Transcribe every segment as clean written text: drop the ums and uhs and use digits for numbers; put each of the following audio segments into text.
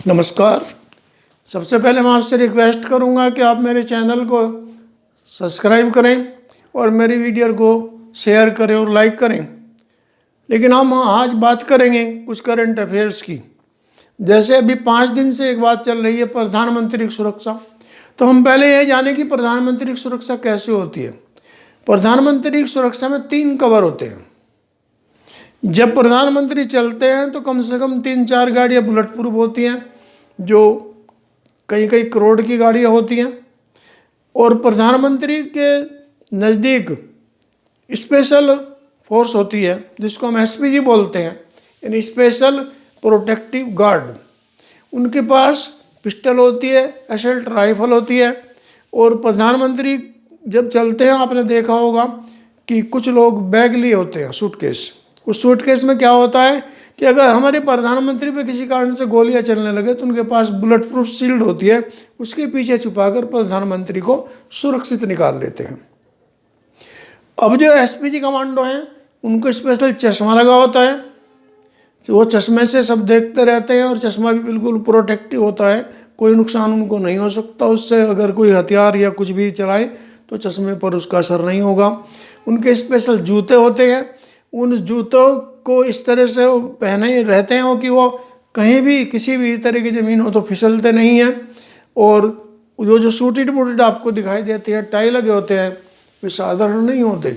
नमस्कार। सबसे पहले मैं आपसे रिक्वेस्ट करूंगा कि आप मेरे चैनल को सब्सक्राइब करें और मेरी वीडियो को शेयर करें और लाइक करें। लेकिन हम आज बात करेंगे कुछ करंट अफेयर्स की। जैसे अभी 5 दिन से एक बात चल रही है प्रधानमंत्री की सुरक्षा। तो हम पहले ये जानें कि प्रधानमंत्री की सुरक्षा कैसे होती है। प्रधानमंत्री की सुरक्षा में 3 कवर होते हैं। जब प्रधानमंत्री चलते हैं तो कम से कम 3-4 गाड़ियाँ बुलेट प्रूफ होती हैं, जो कई कई करोड़ की गाड़ियाँ होती हैं। और प्रधानमंत्री के नज़दीक स्पेशल फोर्स होती है जिसको हम एसपीजी बोलते हैं, यानी स्पेशल प्रोटेक्टिव गार्ड। उनके पास पिस्टल होती है, असल्ट राइफल होती है। और प्रधानमंत्री जब चलते हैं, आपने देखा होगा कि कुछ लोग बैग लिए होते हैं, सूटकेस। उस सूटकेस में क्या होता है कि अगर हमारे प्रधानमंत्री पे किसी कारण से गोलियां चलने लगे तो उनके पास बुलेट प्रूफ शील्ड होती है, उसके पीछे छुपाकर प्रधानमंत्री को सुरक्षित निकाल लेते हैं। अब जो एसपीजी कमांडो हैं उनको स्पेशल चश्मा लगा होता है, वो चश्मे से सब देखते रहते हैं और चश्मा भी बिल्कुल प्रोटेक्टिव होता है, कोई नुकसान उनको नहीं हो सकता उससे। अगर कोई हथियार या कुछ भी चलाए तो चश्मे पर उसका असर नहीं होगा। उनके स्पेशल जूते होते हैं, उन जूतों को इस तरह से पहने रहते हैं कि वो कहीं भी किसी भी तरह की ज़मीन हो तो फिसलते नहीं हैं। और जो सूटेड बूटेड आपको दिखाई देते हैं, टाई लगे होते हैं, वे साधारण नहीं होते।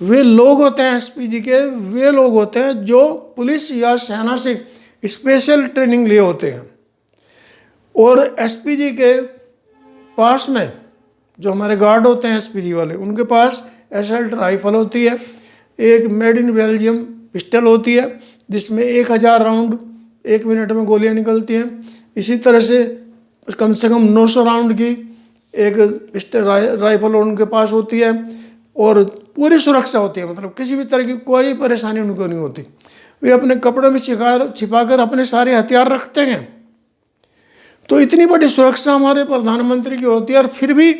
वे लोग होते हैं एसपीजी के, वे लोग होते हैं जो पुलिस या सेना से स्पेशल ट्रेनिंग लिए होते हैं। और एसपीजी के पास में जो हमारे गार्ड होते हैं एसपीजी वाले, उनके पास असल्ट राइफल होती है, एक मेड इन बेल्जियम पिस्टल होती है जिसमें 1000 राउंड 1 मिनट में गोलियां निकलती हैं। इसी तरह से कम 900 राउंड की एक पिस्टल राइफल उनके पास होती है। और पूरी सुरक्षा होती है, मतलब किसी भी तरह की कोई परेशानी उनको नहीं होती। वे अपने कपड़ों में छिपाकर अपने सारे हथियार रखते हैं। तो इतनी बड़ी सुरक्षा हमारे प्रधानमंत्री की होती है। और फिर भी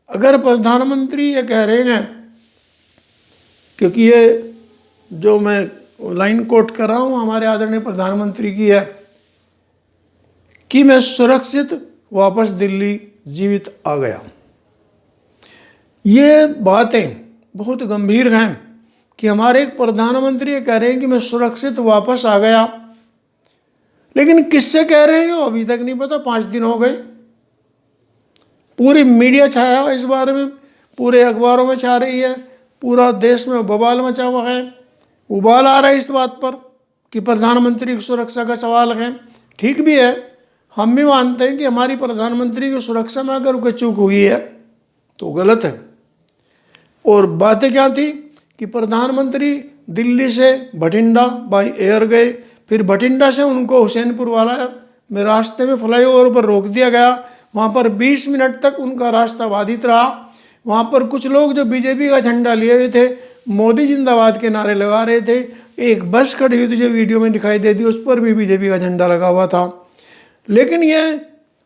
अगर प्रधानमंत्री ये कह रहे हैं, क्योंकि ये जो मैं लाइन कोट कर रहा हूँ हमारे आदरणीय प्रधानमंत्री की है कि मैं सुरक्षित वापस दिल्ली जीवित आ गया। ये बातें बहुत गंभीर हैं कि हमारे एक प्रधानमंत्री ये कह रहे हैं कि मैं सुरक्षित वापस आ गया। लेकिन किससे कह रहे हैं वो अभी तक नहीं पता। 5 दिन हो गए, पूरी मीडिया छाया हुआ इस बारे में, पूरे अखबारों में छा रही है, पूरा देश में बवाल मचा हुआ है, उबाल आ रहा है इस बात पर कि प्रधानमंत्री की सुरक्षा का सवाल है। ठीक भी है, हम भी मानते हैं कि हमारी प्रधानमंत्री की सुरक्षा में अगर कोई चूक हुई है तो गलत है। और बातें क्या थी कि प्रधानमंत्री दिल्ली से भटिंडा बाई एयर गए, फिर भटिंडा से उनको हुसैनपुर वाला में रास्ते में फ्लाईओवर पर रोक दिया गया। वहाँ पर 20 मिनट तक उनका रास्ता बाधित रहा। वहाँ पर कुछ लोग जो बीजेपी का झंडा लिए हुए थे, मोदी जिंदाबाद के नारे लगा रहे थे। एक बस खड़ी हुई थी जो वीडियो में दिखाई देती, उस पर भी बीजेपी का झंडा लगा हुआ था। लेकिन ये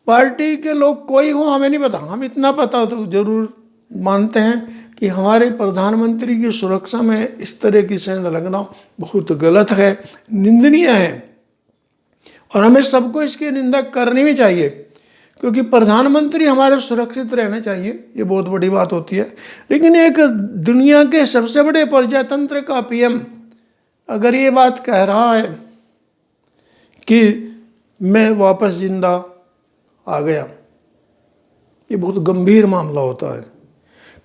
पार्टी के लोग कोई हो हमें नहीं पता, हम इतना पता तो जरूर मानते हैं कि हमारे प्रधानमंत्री की सुरक्षा में इस तरह की सेंध लगना बहुत गलत है, निंदनीय है। और हमें सबको इसकी निंदा करनी भी चाहिए, क्योंकि प्रधानमंत्री हमारे सुरक्षित रहने चाहिए, ये बहुत बड़ी बात होती है। लेकिन एक दुनिया के सबसे बड़े प्रजातंत्र का पीएम अगर ये बात कह रहा है कि मैं वापस जिंदा आ गया, ये बहुत गंभीर मामला होता है।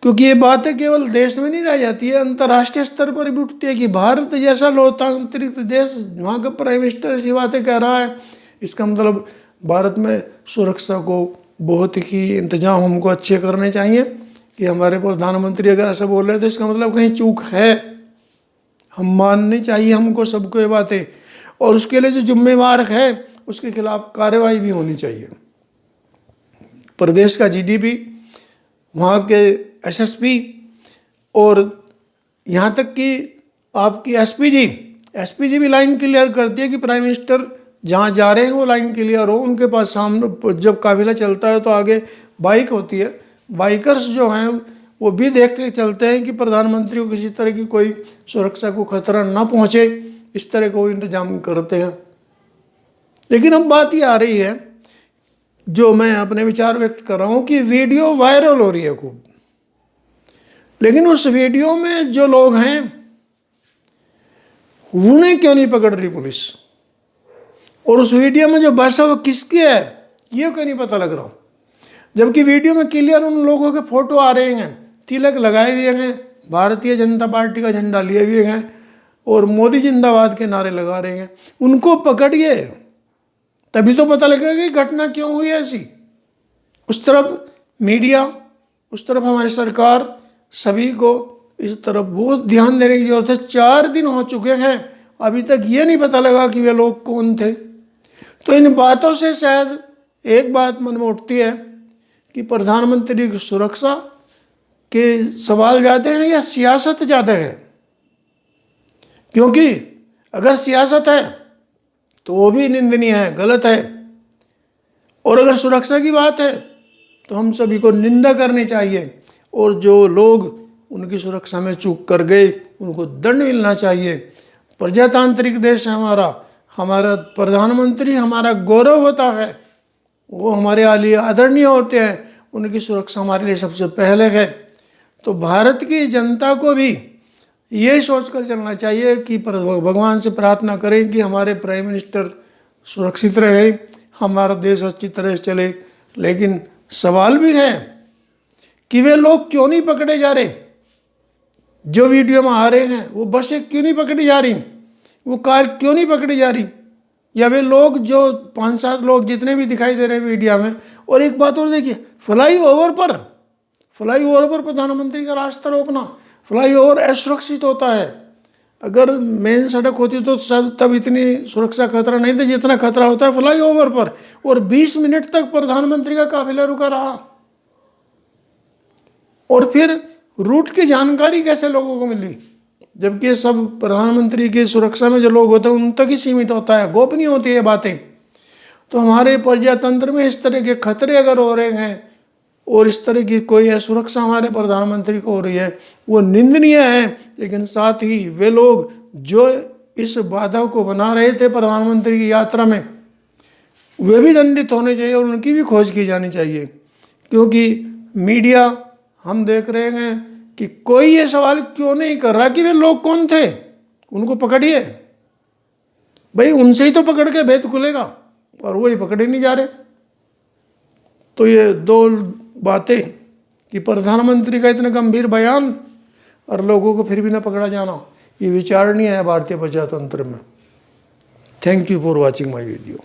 क्योंकि ये बातें केवल देश में नहीं रह जाती है, अंतर्राष्ट्रीय स्तर पर भी उठती है कि भारत जैसा लोकतांत्रिक देश, वहाँ का प्राइम मिनिस्टर ऐसी बातें कह रहा है। इसका मतलब भारत में सुरक्षा को बहुत ही इंतजाम हमको अच्छे करने चाहिए कि हमारे प्रधानमंत्री अगर ऐसा बोल रहे हैं तो इसका मतलब कहीं चूक है। हम माननी चाहिए हमको सबको ये बातें, और उसके लिए जो जिम्मेवार है उसके खिलाफ कार्रवाई भी होनी चाहिए। प्रदेश का जीडीपी, वहाँ के एसएसपी और यहाँ तक कि आपकी एसपीजी भी लाइन क्लियर करती है कि प्राइम मिनिस्टर जहाँ जा रहे हैं वो लाइन क्लियर हो। उनके पास सामने जब काफिला चलता है तो आगे बाइक होती है, बाइकर्स जो हैं वो भी देख के चलते हैं कि प्रधानमंत्री को किसी तरह की कोई सुरक्षा को खतरा ना पहुँचे, इस तरह को इंतजाम करते हैं। लेकिन अब बात ये आ रही है, जो मैं अपने विचार व्यक्त कर रहा हूँ, कि वीडियो वायरल हो रही है खूब, लेकिन उस वीडियो में जो लोग हैं उन्हें क्यों नहीं पकड़ रही पुलिस, और उस वीडियो में जो बस है वो किसकी है ये क्यों नहीं पता लग रहा, जबकि वीडियो में क्लियर उन लोगों के फोटो आ रहे हैं, तिलक लगाए हुए हैं, भारतीय जनता पार्टी का झंडा लिए हुए हैं और मोदी जिंदाबाद के नारे लगा रहे हैं। उनको पकड़िए, तभी तो पता लगेगा कि घटना क्यों हुई ऐसी। उस तरफ मीडिया, उस तरफ हमारी सरकार, सभी को इस तरफ बहुत ध्यान देने की जरूरत है। 4 दिन हो चुके हैं, अभी तक ये नहीं पता लगा कि वे लोग कौन थे। तो इन बातों से शायद एक बात मन में उठती है कि प्रधानमंत्री की सुरक्षा के सवाल ज़्यादा हैं या सियासत ज़्यादा है। क्योंकि अगर सियासत है तो वो भी निंदनीय है, गलत है, और अगर सुरक्षा की बात है तो हम सभी को निंदा करनी चाहिए, और जो लोग उनकी सुरक्षा में चूक कर गए उनको दंड मिलना चाहिए। प्रजातांत्रिक देश है हमारा, हमारा प्रधानमंत्री हमारा गौरव होता है, वो हमारे लिए आदरणीय होते हैं, उनकी सुरक्षा हमारे लिए सबसे पहले है। तो भारत की जनता को भी ये सोचकर चलना चाहिए कि भगवान से प्रार्थना करें कि हमारे प्राइम मिनिस्टर सुरक्षित रहे, हमारा देश अच्छी तरह से चले। लेकिन सवाल भी है कि वे लोग क्यों नहीं पकड़े जा रहे, जो वीडियो में आ रहे हैं वो बसें क्यों नहीं पकड़ी जा रही, वो कार क्यों नहीं पकड़ी जा रही, या वे लोग जो 5-7 लोग जितने भी दिखाई दे रहे हैं मीडिया में। और एक बात और देखिए, फ्लाईओवर पर प्रधानमंत्री का रास्ता रोकना, फ्लाईओवर असुरक्षित होता है। अगर मेन सड़क होती तो तब इतनी सुरक्षा खतरा नहीं था जितना खतरा होता है फ्लाईओवर पर। और 20 मिनट तक प्रधानमंत्री का काफिला रुका रहा, और फिर रूट की जानकारी कैसे लोगों को मिली, जबकि सब प्रधानमंत्री की सुरक्षा में जो लोग होते हैं उन तक ही सीमित होता है, गोपनीय होती है बातें। तो हमारे प्रजातंत्र में इस तरह के खतरे अगर हो रहे हैं और इस तरह की कोई असुरक्षा हमारे प्रधानमंत्री को हो रही है, वो निंदनीय है। लेकिन साथ ही वे लोग जो इस बाधा को बना रहे थे प्रधानमंत्री की यात्रा में, वे भी दंडित होने चाहिए और उनकी भी खोज की जानी चाहिए। क्योंकि मीडिया, हम देख रहे हैं कि कोई ये सवाल क्यों नहीं कर रहा कि वे लोग कौन थे, उनको पकड़िए भाई, उनसे ही तो पकड़ के भेद खुलेगा, और वही पकड़े नहीं जा रहे। तो ये 2 बातें कि प्रधानमंत्री का इतना गंभीर बयान और लोगों को फिर भी ना पकड़ा जाना, ये विचारणीय है भारतीय प्रजातंत्र में। Thank you for watching my video.